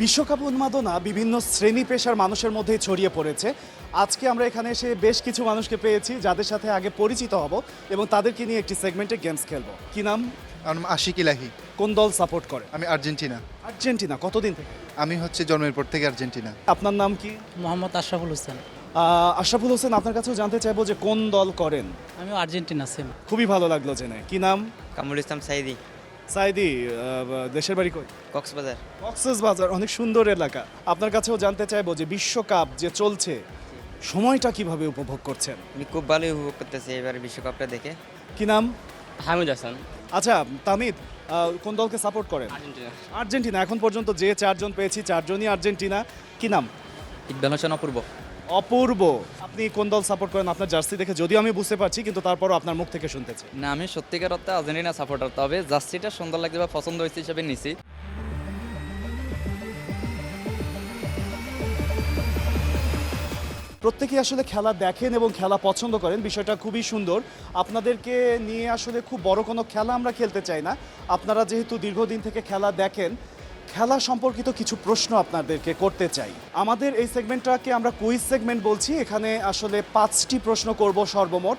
বিশ্বকাপ উন্মাদনা বিভিন্ন শ্রেণী পেশার মানুষের মধ্যে ছড়িয়ে পড়েছে। আজকে আমরা এখানে এসে বেশ কিছু মানুষকে পেয়েছি যাদের সাথে আগে পরিচিত হব এবং তাদেরকে নিয়ে একটি সেগমেন্টে গেমস খেলবো। কি নাম? আমার নাম আশিক ইলাহি। কোন দল সাপোর্ট করে? আমি আর্জেন্টিনা। আর্জেন্টিনা। কতদিন থেকে? আমি জন্মের পর থেকে আর্জেন্টিনা। আপনার নাম কি? মোহাম্মদ আশরাফুল হোসেন। আশরাফুল হোসেন, আপনার কাছেও জানতে চাইবো যে কোন দল করেন? আমি আর্জেন্টিনা সেম। খুবই ভালো লাগলো জেনে। কি নাম? কামরুল ইসলাম সাইদি। সাইদি, দেশের বাড়ি কই? কক্সবাজার। কক্সবাজার, অনেক সুন্দর এলাকা। আপনার কাছেও জানতে চাইবো যে বিশ্বকাপ যে চলছে সময়টা কিভাবে উপভোগ করছেন? আমি খুব ভালোই উপভোগ করতেছি এবার বিশ্বকাপটা দেখে। কি নাম? হামিদ হাসান। আচ্ছা তামিদ, কোন দলকে সাপোর্ট করেন? আর্জেন্টিনা। আর্জেন্টিনা। এখন পর্যন্ত যে চারজন পেয়েছি চারজনই আর্জেন্টিনা। কি নাম? ইকবাল হোসেন অপূর্ব। অপূর্ব। আপনি কোন দল সাপোর্ট করেন? আপনার জার্সি দেখে যদিও আমি বুঝতে পারছি, কিন্তু তারপরও আপনার মুখ থেকে শুনতেছি। না, আমি সত্যিকার অর্থে আর্জেন্টিনা সাপোর্টার, তবে জার্সিটা সুন্দর লাগছে বা পছন্দ হয়েছে হিসেবে নিছি। প্রত্যেকেই আসলে খেলা দেখেন এবং খেলা পছন্দ করেন, বিষয়টা খুবই সুন্দর। আপনাদেরকে নিয়ে আসলে খুব বড় কোনো খেলা আমরা খেলতে চাই না। আপনারা যেহেতু দীর্ঘদিন থেকে খেলা দেখেন, খেলা সম্পর্কিত কিছু প্রশ্ন আপনাদেরকে করতে চাই। আমাদের এই সেগমেন্টটাকে আমরা কুইজ সেগমেন্ট বলছি। এখানে আসলে 5টি প্রশ্ন করব সর্বমোট।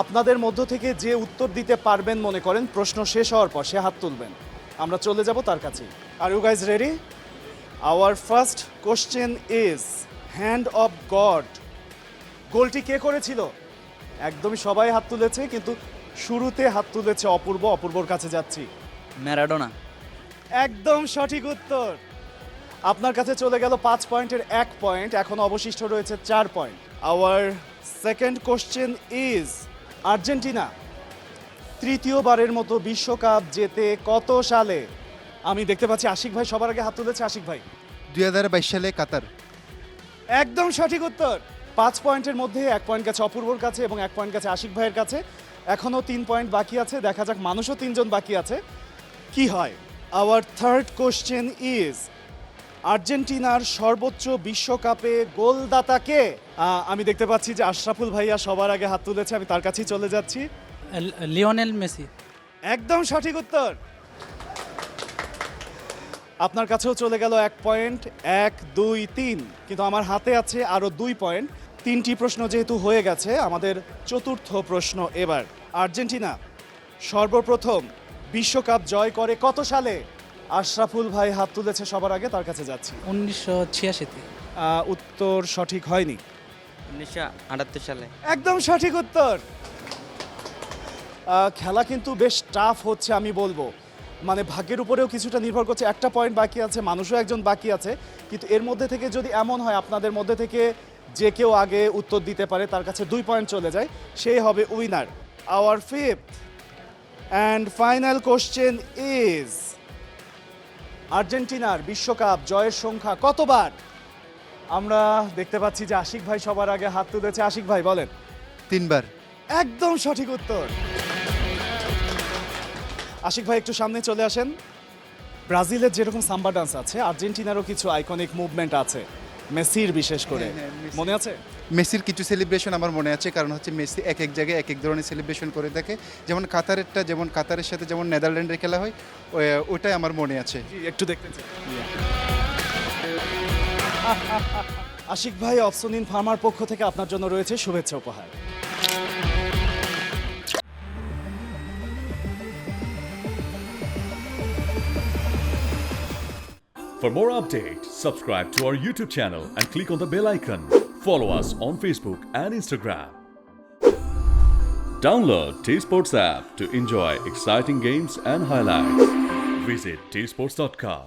আপনাদের মধ্য থেকে যে উত্তর দিতে পারবেন মনে করেন প্রশ্ন শেষ হওয়ার পর সে হাত তুলবেন, আমরা চলে যাব তার কাছেই। Are you guys ready? Our first question is hand of God. গোলটি কে করেছিল? একদমই সবাই হাত তুলেছে, কিন্তু শুরুতে হাত তুলেছে অপূর্ব। অপূর্বর কাছে যাচ্ছি। ম্যারাডোনা। একদম সঠিক উত্তর। আপনার কাছে চলে গেল 5 পয়েন্টের 1 পয়েন্ট। এখন অবশিষ্ট রয়েছে 4 point. Our second question is Argentina তৃতীয়বারের মতো বিশ্বকাপ জেতে কত সালে? আমি দেখতে পাচ্ছি আশিক ভাই সবার আগে হাত তুলেছে। আশিক ভাই। 2022 সালে কাতার। একদম সঠিক উত্তর। 5 পয়েন্টের মধ্যে 1 পয়েন্ট গেছে অপূর্বর কাছে এবং 1 পয়েন্ট গেছে আশিক ভাইয়ের কাছে। এখনও 3 পয়েন্ট বাকি আছে। দেখা যাক, মানুষও 3 জন বাকি আছে, কি হয়। আওয়ার থার্ড কোশ্চেন ইজ আর্জেন্টিনার সর্বোচ্চ বিশ্বকাপে গোলদাতা কে? আমি দেখতে পাচ্ছি যে আশরাফুল ভাইয়া সবার আগে হাত তুলেছে, আমি তার কাছেই চলে যাচ্ছি। Lionel Messi. একদম সঠিক উত্তর। আপনার কাছেও চলে গেল 1 পয়েন্ট। 1, 2, 3, কিন্তু আমার হাতে আছে আরও 2 পয়েন্ট। 3টি প্রশ্ন যেহেতু হয়ে গেছে, আমাদের চতুর্থ প্রশ্ন এবার। আর্জেন্টিনা সর্বপ্রথম বিশ্বকাপ জয় করে কত সালে? আশরাফুল ভাই হাত তুলেছে সবার আগে, তার কাছে যাচ্ছি। 1986-তে। উত্তর সঠিক হয়নি। 1978 সালে। একদম সঠিক উত্তর। খেলা কিন্তু বেশ টাফ হচ্ছে আমি বলবো, মানে ভাগ্যের উপরেও কিছুটা নির্ভর করছে। 1টা পয়েন্ট বাকি আছে, মানুষও একজন বাকি আছে, কিন্তু এর মধ্যে থেকে যদি এমন হয় আপনাদের মধ্যে থেকে যে কেউ আগে উত্তর দিতে পারে, তার কাছে 2 পয়েন্ট চলে যায়, সেই হবে winner. Our fifth and final question is আর্জেন্টিনার বিশ্বকাপ জয়ের সংখ্যা কতবার? আমরা দেখতে পাচ্ছি যে আশিক ভাই সবার আগে হাত তুলেছে। আশিক ভাই বলেন। 3 বার। একদম সঠিক উত্তর। আশিক ভাই একটু সামনে চলে আসেন। ব্রাজিলের যেরকম সাম্বা ডান্স আছে, আর্জেন্টিনারও কিছু আইকনিক মুভমেন্ট আছে, মেসির বিশেষ করে, মেসি। মনে আছে? মেসির কিছু সেলিব্রেশন আমার মনে আছে, কারণ মেসি এক এক জায়গায় এক এক ধরনের সেলিব্রেশন করে থাকে। যেমন কাতারেরটা, যেমন কাতারের সাথে যেমন নেদারল্যান্ডের খেলা হয়, ওটাই আমার মনে আছে। জি, একটু দেখতে চাই। আশিক ভাই, অপসনিন ফার্মার পক্ষ থেকে আপনার জন্য রয়েছে শুভেচ্ছা উপহার। For more updates, subscribe to our YouTube channel and click on the bell icon. Follow us on Facebook and Instagram. Download T-Sports app to enjoy exciting games and highlights. Visit tsports.com.